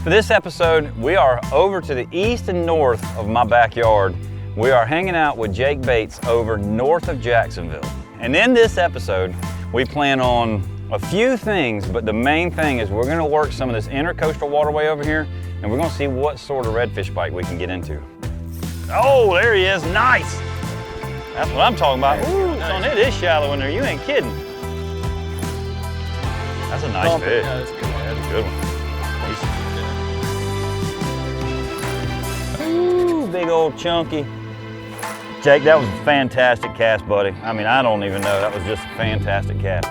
For this episode, we are over to the east and north of my backyard. We are hanging out with Jake Bates over north of Jacksonville. And in this episode, we plan on a few things, but the main thing is we're gonna work some of this intercoastal waterway over here, and we're gonna see what sort of redfish bite we can get into. Oh, there he is, nice! That's what I'm talking about. Ooh, son, it is shallow in there, you ain't kidding. That's a nice fish. Yeah, that's a good one. That's a good one. Ooh, big old chunky. Jake, that was a fantastic cast, buddy. I mean, I don't even know, that was just a fantastic cast.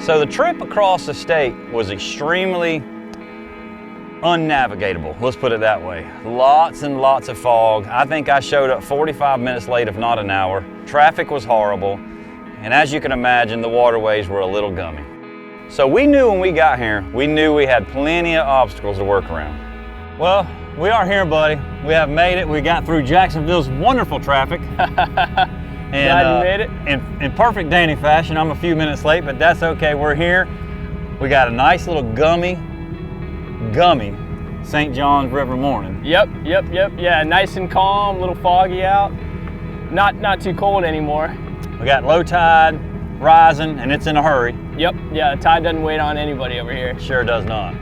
So the trip across the state was extremely unnavigatable, let's put it that way. Lots and lots of fog. I think I showed up 45 minutes late, if not an hour. Traffic was horrible, and as you can imagine, the waterways were a little gummy. So we knew when we got here, we knew we had plenty of obstacles to work around. Well, we are here, buddy. We have made it. We got through Jacksonville's wonderful traffic. And, glad you made it. In perfect Danny fashion, I'm a few minutes late, but that's okay, we're here. We got a nice little gummy St. John's River morning. Yep, yeah, nice and calm, a little foggy out. Not too cold anymore. We got low tide rising, and it's in a hurry. Yep, yeah, the tide doesn't wait on anybody over here. Sure does not.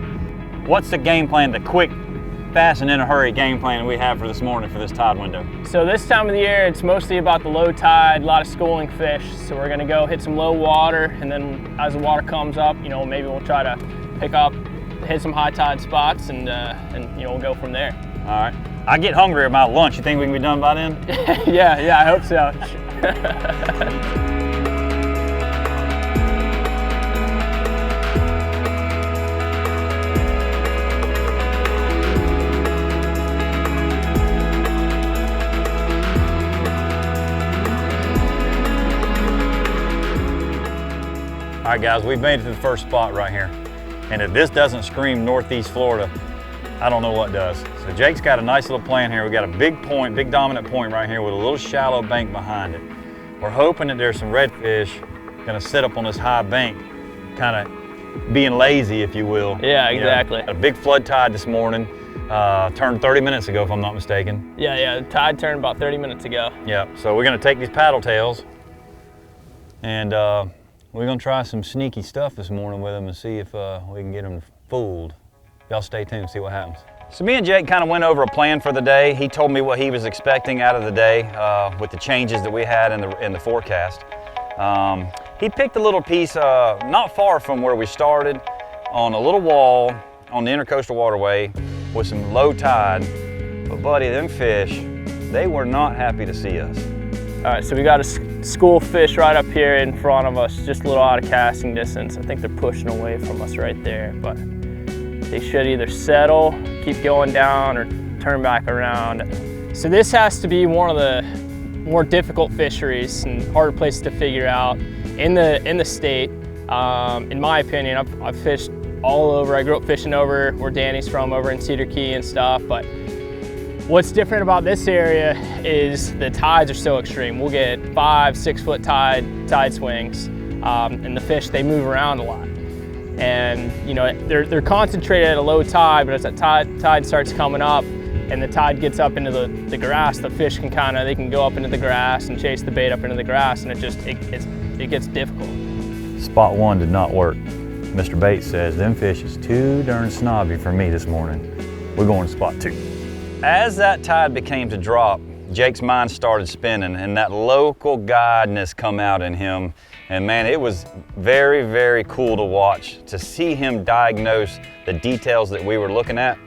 What's the game plan, the quick, fast and in a hurry game plan we have for this morning for this tide window? So this time of the year, it's mostly about the low tide, a lot of schooling fish. So we're gonna go hit some low water, and then as the water comes up, you know, maybe we'll try to hit some high tide spots, and you know, we'll go from there. All right. I get hungry about lunch. You think we can be done by then? yeah, I hope so. All right, guys, we've made it to the first spot right here. And if this doesn't scream Northeast Florida, I don't know what does. So Jake's got a nice little plan here. We got a big point, big dominant point right here with a little shallow bank behind it. We're hoping that there's some redfish gonna sit up on this high bank, kind of being lazy, if you will. Yeah, exactly. You know, a big flood tide this morning, turned 30 minutes ago, if I'm not mistaken. Yeah, the tide turned about 30 minutes ago. Yeah, so we're gonna take these paddle tails, and we're gonna try some sneaky stuff this morning with them and see if we can get them fooled. Y'all stay tuned, see what happens. So me and Jake kind of went over a plan for the day. He told me what he was expecting out of the day with the changes that we had in the forecast. He picked a little piece not far from where we started on a little wall on the intercoastal waterway with some low tide. But buddy, them fish, they were not happy to see us. All right, so we got a school fish right up here in front of us, just a little out of casting distance. I think they're pushing away from us right there, but they should either settle, keep going down, or turn back around. So this has to be one of the more difficult fisheries and harder places to figure out in the state. In my opinion, I've fished all over. I grew up fishing over where Danny's from, over in Cedar Key and stuff, but what's different about this area is the tides are so extreme. We'll get 5-6 foot tide swings, and the fish, they move around a lot. And you know, they're concentrated at a low tide, but as that tide starts coming up and the tide gets up into the grass, the fish can they can go up into the grass and chase the bait up into the grass, and it gets difficult. Spot one did not work. Mr. Bates says, them fish is too darn snobby for me this morning. We're going to spot two. As that tide began to drop, Jake's mind started spinning, and that local guideness come out in him. And man, it was very, very cool to watch, to see him diagnose the details that we were looking at.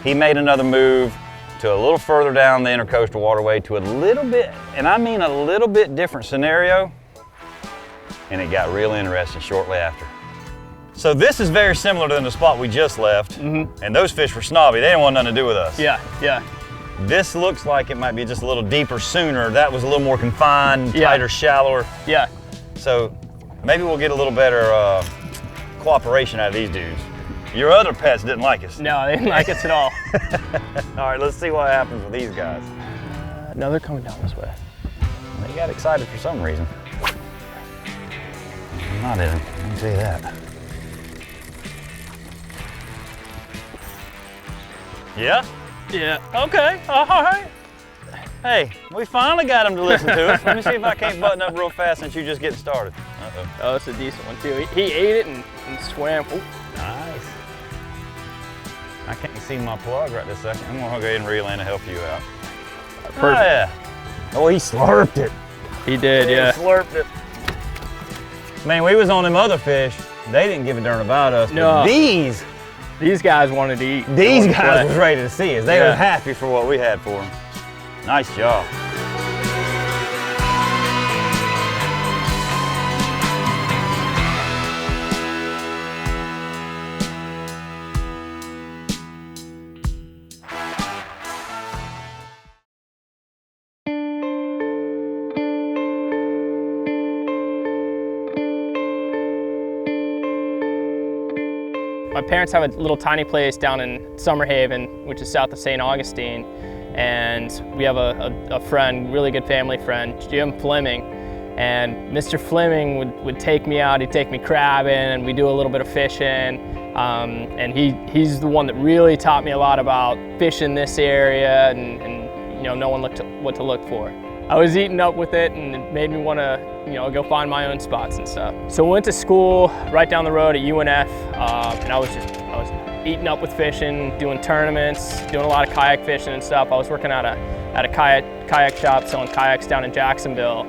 He made another move to a little further down the intercoastal waterway to a little bit, and I mean a little bit different scenario, and it got real interesting shortly after. So this is very similar to the spot we just left, and those fish were snobby. They didn't want nothing to do with us. Yeah, yeah. This looks like it might be just a little deeper sooner. That was a little more confined, tighter, shallower. Yeah. So maybe we'll get a little better cooperation out of these dudes. Your other pets didn't like us. No, they didn't like us at all. All right, let's see what happens with these guys. No, they're coming down this way. They got excited for some reason. I'm not in it, I can tell you that. Yeah? Yeah, okay, all right. Hey, we finally got him to listen to us. Let me see if I can't button up real fast since you just getting started. Uh-oh. Oh, that's a decent one too. He ate it and swam. Ooh. Nice. I can't see my plug right this second. I'm gonna go ahead and reel in to help you out. Perfect. Oh, yeah. Oh, he slurped it. He did, yeah. He slurped it. Man, we was on them other fish. They didn't give a darn about us. No. But these guys wanted to eat. These guys was ready to see us. They Yeah. were happy for what we had for them. Nice job. My parents have a little tiny place down in Summerhaven, which is south of St. Augustine. And we have a friend, really good family friend, Jim Fleming. And Mr. Fleming would take me out, he'd take me crabbing, and we do a little bit of fishing. And he's the one that really taught me a lot about fishing this area and you know, knowing what to look for. I was eating up with it, and it made me want to, you know, go find my own spots and stuff. So I went to school right down the road at UNF, and I was eating up with fishing, doing tournaments, doing a lot of kayak fishing and stuff. I was working at a kayak shop selling kayaks down in Jacksonville,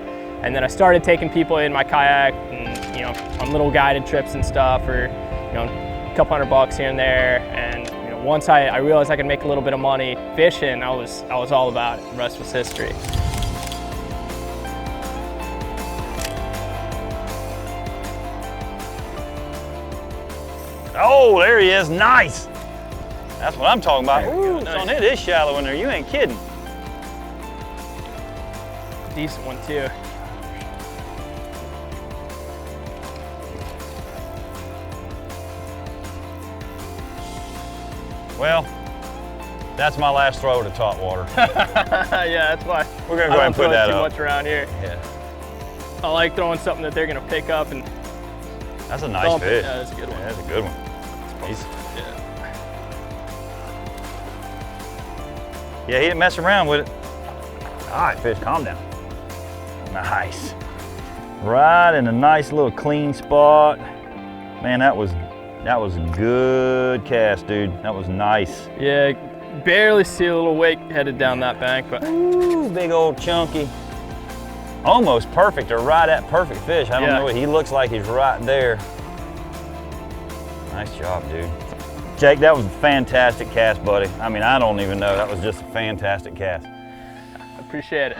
and then I started taking people in my kayak, and you know, on little guided trips and stuff, or you know, a couple $100 here and there. And you know, once I realized I could make a little bit of money fishing, I was all about it. The rest was history. Oh, there he is, nice. That's what I'm talking about. Ooh, Nice. it is shallow in there, you ain't kidding. Decent one too. Well, that's my last throw to top water. Yeah, that's why We're gonna go ahead and put that too up. much around here. Yeah. I like throwing something that they're gonna pick up and That's a nice thump it. fish. Yeah, that's a good one. Yeah, that's a good one. Yeah, he didn't mess around with it. All right, fish, calm down. Nice. Right in a nice little clean spot. Man, that was a good cast, dude. That was nice. Yeah, barely see a little wake headed down that bank, but Ooh, big old chunky. Almost perfect, or right at perfect fish. I don't know what he looks like. He's right there. Nice job, dude. Jake, that was a fantastic cast, buddy. I mean, I don't even know. That was just a fantastic cast. appreciate it.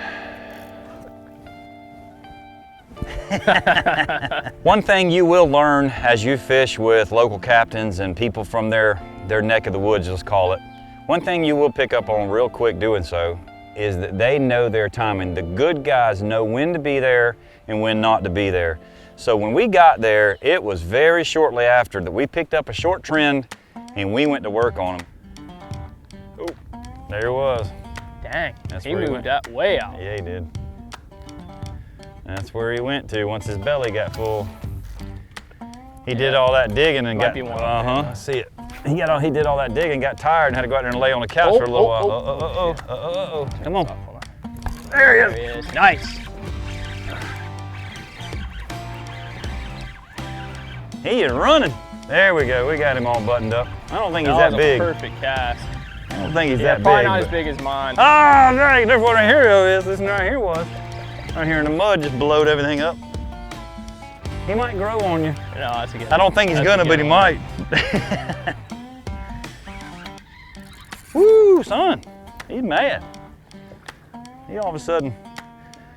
One thing you will learn as you fish with local captains and people from their neck of the woods, let's call it. One thing you will pick up on real quick doing so is that they know their timing. The good guys know when to be there and when not to be there. So when we got there, it was very shortly after that we picked up a short trend and we went to work on him. Oh, there he was. Dang, That's he where he moved went. that way out. Yeah, he did. That's where he went to once his belly got full. He did all that digging and Might be one up there. I see it. He did all that digging, got tired, and had to go out there and lay on the couch for a little while. Come on. There he is. Nice. He is running. There we go. We got him all buttoned up. I don't think he's that was big. a perfect cast. I don't think he's Yeah, that probably big. not but- as big as mine. Oh, dang, that's what right here is. This right here was. Right here in the mud just blowed everything up. He might grow on you. No, that's a good I don't think he's that's a gonna, good but he one. might. Woo, son, he's mad. He all of a sudden,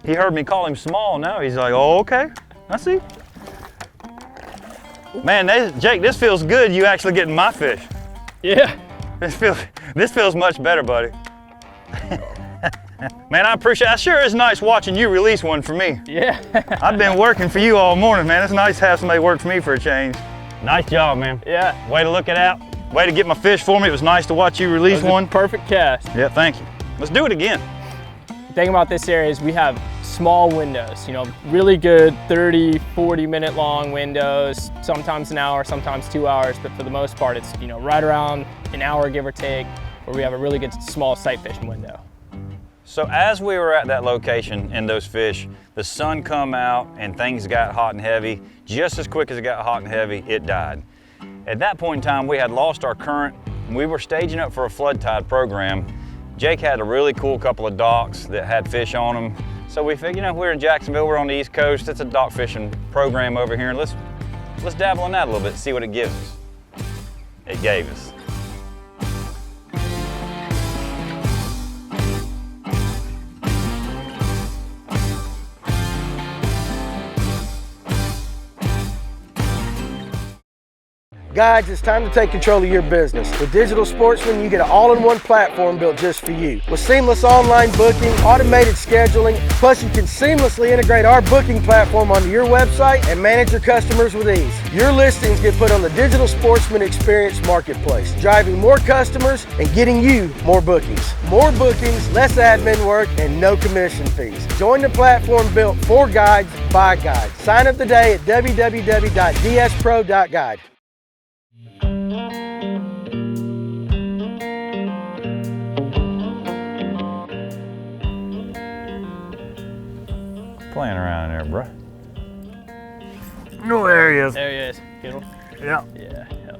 he heard me call him small. Now he's like, oh, okay, I see. Man, Jake, this feels good. You actually getting my fish. Yeah. This feels much better, buddy. Man, I appreciate it. It sure is nice watching you release one for me. Yeah. I've been working for you all morning, man. It's nice to have somebody work for me for a change. Nice job, man. Yeah. Way to look it out. Way to get my fish for me. It was nice to watch you release one. Perfect cast. Yeah, thank you. Let's do it again. The thing about this area is we have small windows, you know, really good 30, 40 minute long windows, sometimes an hour, sometimes 2 hours, but for the most part, it's, you know, right around an hour, give or take, where we have a really good small sight fishing window. So as we were at that location and those fish, the sun come out and things got hot and heavy. Just as quick as it got hot and heavy, it died. At that point in time, we had lost our current. We were staging up for a flood tide program. Jake had a really cool couple of docks that had fish on them. So we figured, you know, we're in Jacksonville, we're on the East Coast. It's a dock fishing program over here. Let's dabble in that a little bit and see what it gives us. It gave us. Guys, it's time to take control of your business. With Digital Sportsman, you get an all-in-one platform built just for you. With seamless online booking, automated scheduling, plus you can seamlessly integrate our booking platform onto your website and manage your customers with ease. Your listings get put on the Digital Sportsman Experience Marketplace, driving more customers and getting you more bookings. More bookings, less admin work, and no commission fees. Join the platform built for guides by guides. Sign up today at www.dspro.guide. Playing around in there, bro. No, there he is. There he is. Get him? Yeah. Yeah, hell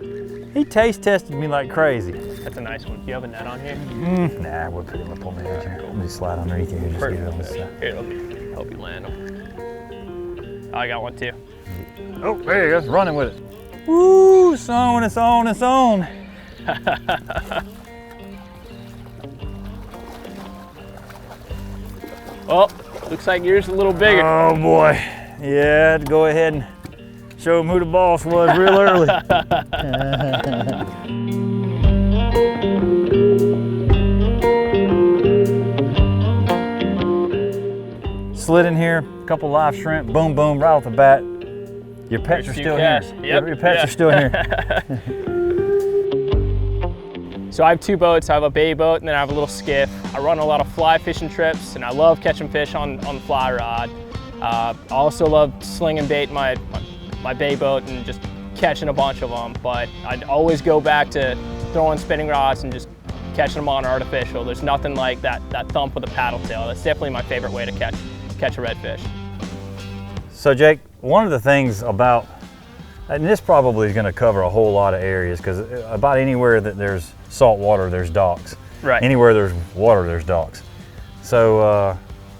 yeah. He taste tested me like crazy. That's a nice one. Do you have a net on here? Nah, we'll put him up on the edge here. Let me slide underneath you here. Just get it on this side. Here, let me help you land him. Oh, I got one too. Oh, there he goes, running with it. Woo, it's on, it's on, it's on. Well, looks like yours is a little bigger. Oh boy. Yeah, I had to go ahead and show him who the boss was real early. Slid in here, a couple live shrimp, boom, boom, right off the bat. Your pets are still here. Yep. Your pets are still here. So I have two boats. I have a bay boat and then I have a little skiff. I run a lot of fly fishing trips and I love catching fish on the fly rod. I also love slinging bait in my bay boat and just catching a bunch of them, but I'd always go back to throwing spinning rods and just catching them on artificial. There's nothing like that thump with a paddle tail. That's definitely my favorite way to catch a redfish. So Jake, one of the things about, and this probably is going to cover a whole lot of areas, because about anywhere that there's salt water, there's docks. Right. Anywhere there's water, there's docks. So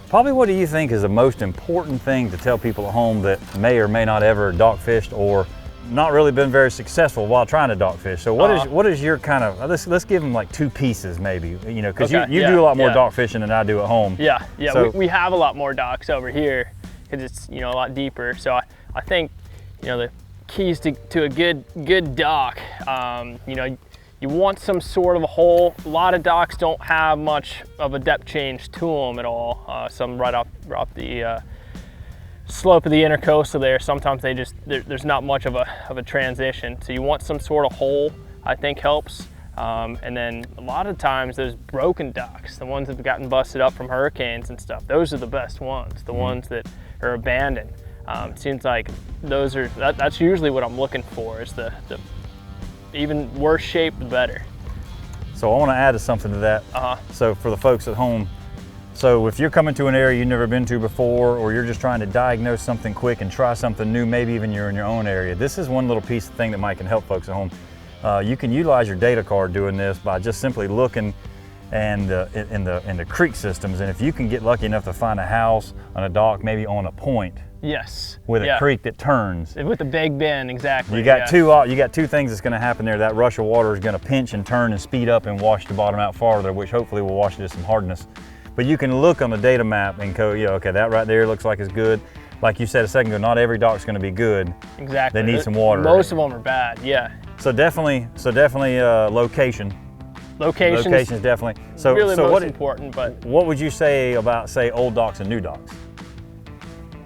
probably what do you think is the most important thing to tell people at home that may or may not ever dock fished or not really been very successful while trying to dock fish? So what is your kind of, let's give them like two pieces maybe, you know, because you do a lot more dock fishing than I do at home. Yeah, so, we have a lot more docks over here because it's, you know, a lot deeper. So I think, you know, the keys to a good dock, you know, you want some sort of a hole. A lot of docks don't have much of a depth change to them at all. Some right off the slope of the intercoastal there. Sometimes there's not much of a transition. So you want some sort of hole, I think helps. And then a lot of times those broken docks, the ones that have gotten busted up from hurricanes and stuff, those are the best ones, the ones that are abandoned. It seems like that's usually what I'm looking for, is the even worse shape, the better. So I want to add something to that. So for the folks at home, so if you're coming to an area you've never been to before, or you're just trying to diagnose something quick and try something new, maybe even you're in your own area, this is one little piece of thing that might can help folks at home. You can utilize your data card doing this by just simply looking in the creek systems, and if you can get lucky enough to find a house on a dock, maybe on a point. Yes. With a creek that turns. With a big bend, exactly. You got two things that's going to happen there. That rush of water is going to pinch and turn and speed up and wash the bottom out farther, which hopefully will wash it to some hardness. But you can look on the data map and go, yeah, okay, that right there looks like it's good. like you said a second ago, not every dock's going to be good. Exactly. They need some water. Most of them are bad, yeah. So definitely location. Location is definitely. So, really so most important, but. What would you say about, say, old docks and new docks?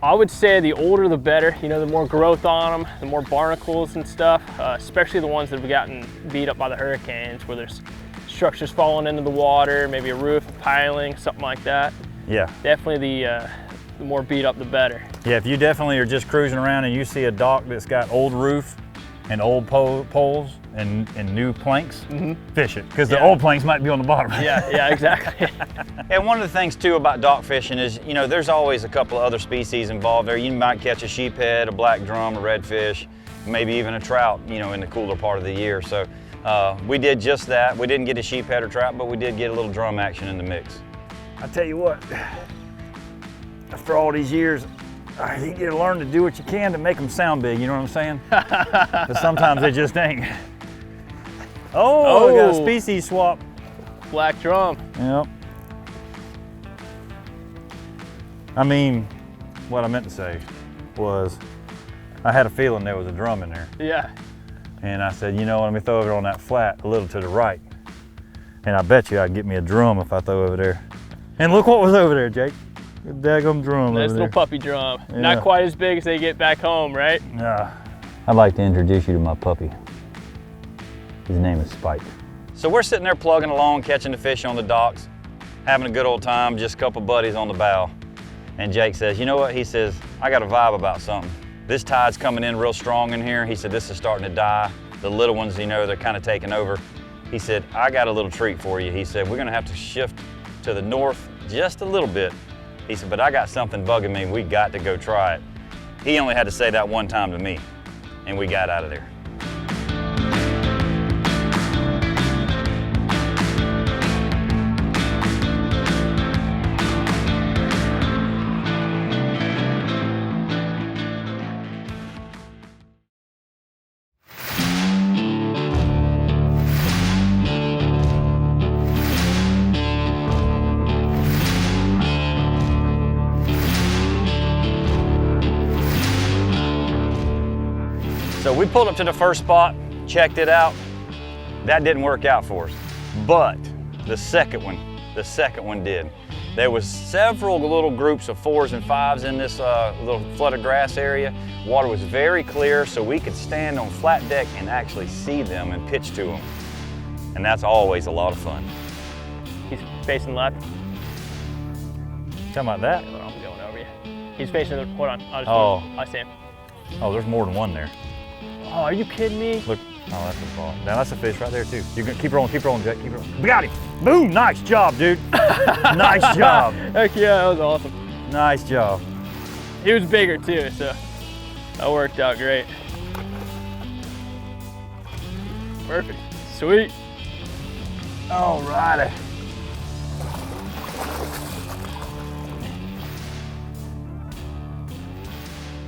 I would say the older the better. You know, the more growth on them, the more barnacles and stuff, especially the ones that have gotten beat up by the hurricanes, where there's structures falling into the water, maybe a roof piling, something like that. Yeah. Definitely the more beat up, the better. Yeah, if you definitely are just cruising around and you see a dock that's got old roof and old poles and new planks, fish it, because the old planks might be on the bottom. Yeah, exactly. And one of the things too about dock fishing is, you know, there's always a couple of other species involved there. You might catch a sheephead, a black drum, a redfish, maybe even a trout, you know, in the cooler part of the year. So we did just that. We didn't get a sheephead or trout, but we did get a little drum action in the mix. I tell you what, after all these years, you get to learn to do what you can to make them sound big, you know what I'm saying? But sometimes they just ain't. Oh, we got a species swap. Black drum. Yep. I mean, what I meant to say was, I had a feeling there was a drum in there. Yeah. And I said, you know what, let me throw it on that flat a little to the right. And I bet you I'd get me a drum if I throw over there. And look what was over there, Jake. A daggum drum Nice over little there. puppy drum. Yeah. Not quite as big as they get back home, right? Yeah. I'd like to introduce you to my puppy. His name is Spike. So we're sitting there plugging along, catching the fish on the docks, having a good old time, just a couple buddies on the bow. And Jake says, you know what? He says, I got a vibe about something. This tide's coming in real strong in here. He said, this is starting to die. The little ones, you know, they're kind of taking over. He said, I got a little treat for you. He said, we're gonna have to shift to the north just a little bit. He said, but I got something bugging me. We got to go try it. He only had to say that one time to me, and we got out of there. So we pulled up to the first spot, checked it out. That didn't work out for us. But the second one did. There was several little groups of 4s and 5s in this little flooded grass area. Water was very clear, so we could stand on flat deck and actually see them and pitch to them. And that's always a lot of fun. He's facing left. Talking about that? Yeah, I'm going over you. He's facing the, hold on. I see him. Oh, there's more than one there. Oh, are you kidding me? Look, oh, that's a ball. Now that's a fish right there too. You can keep rolling, Jack, keep rolling. We got him. Boom, nice job, dude. Nice job. Heck yeah, that was awesome. Nice job. He was bigger too, so that worked out great. Perfect, sweet. All righty.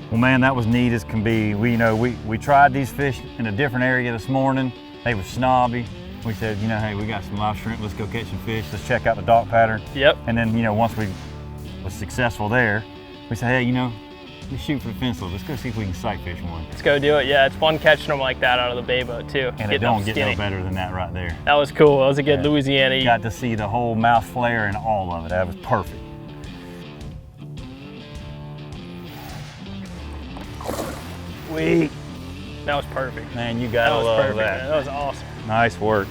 Well, man, that was neat as can be. We tried these fish in a different area this morning. They were snobby. We said, you know, hey, we got some live shrimp. Let's go catch some fish. Let's check out the dock pattern. Yep. And then, you know, once we was successful there, we said, hey, you know, let's shoot for the fence line. Let's go see if we can sight fish one. Let's go do it. Yeah, it's fun catching them like that out of the bay boat too. And it don't get no better than that right there. That was cool. That was a good Louisiana. Got to see the whole mouth flare and all of it. That was perfect. Sweet. That was perfect. Man, you gotta love perfect, that. Man. That was awesome. Nice work.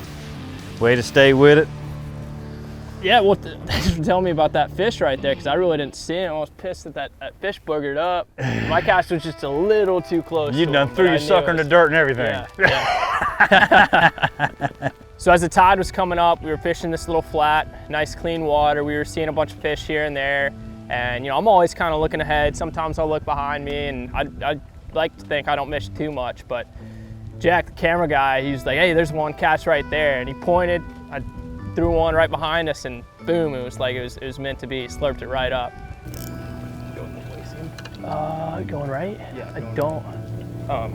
Way to stay with it. Yeah, well, thanks for telling me about that fish right there, because I really didn't see him. I was pissed that that fish boogered up. My cast was just a little too close. You done threw your sucker in the dirt and everything. Yeah. So as the tide was coming up, we were fishing this little flat, nice clean water. We were seeing a bunch of fish here and there. And you know, I'm always kind of looking ahead. Sometimes I'll look behind me, and I like to think I don't miss too much, but Jack, the camera guy, he was like, hey, there's one catch right there. And he pointed, I threw one right behind us, and boom, it was like it was meant to be. Slurped it right up. Going right? Yeah. I don't.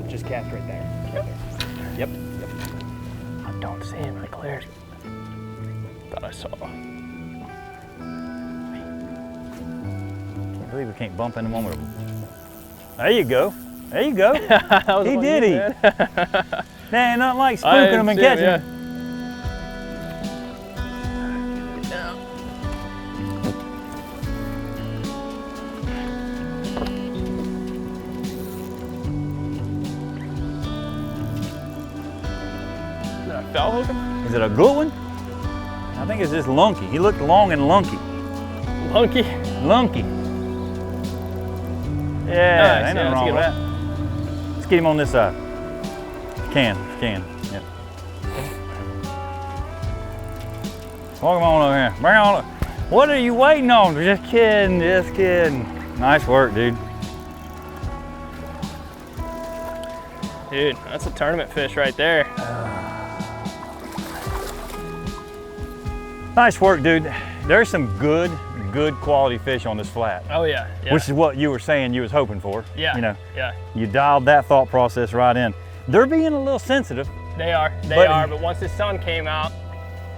Just cast right there. Yep. I don't see him. I cleared. Thought I saw. I believe we can't bump into one with There you go. There you go. He did eat. Man, nothing like spooking them and catching them. Did I foul hook him? Is it a good one? I think it's just lunky. He looked long and lunky. Lunky? Lunky. Yeah, Nice. ain't nothing wrong with that. Let's get him on this side. Can. Yep. Walk him on over here. Bring on. What are you waiting on? Just kidding. Nice work, dude. Dude, that's a tournament fish right there. Nice work, dude. There's some good quality fish on this flat. Oh yeah. Which is what you were saying you was hoping for. Yeah. You know. Yeah. You dialed that thought process right in. They're being a little sensitive. They are. But once the sun came out.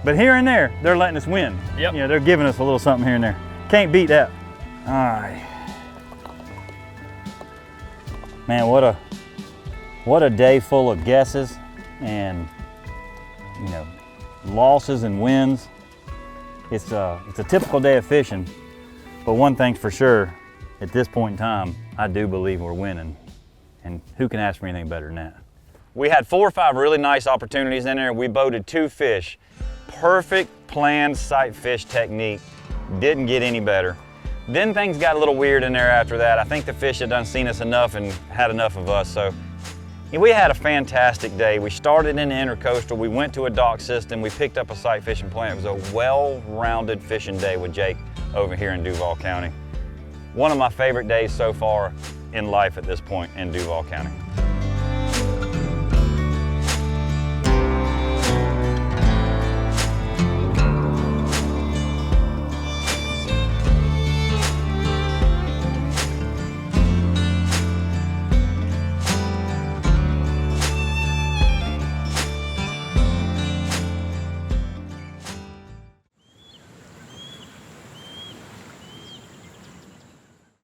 But here and there, they're letting us win. Yep. You know, they're giving us a little something here and there. Can't beat that. All right. Man, what a day full of guesses and, you know, losses and wins. It's a typical day of fishing, but one thing's for sure, at this point in time, I do believe we're winning. And who can ask for anything better than that? We had 4 or 5 really nice opportunities in there. We boated 2 fish. Perfect planned sight fish technique. Didn't get any better. Then things got a little weird in there after that. I think the fish had done seen us enough and had enough of us. So we had a fantastic day. We started in the intercoastal. We went to a dock system. We picked up a sight fishing plan. It was a well-rounded fishing day with Jake over here in Duval County. One of my favorite days so far in life at this point in Duval County.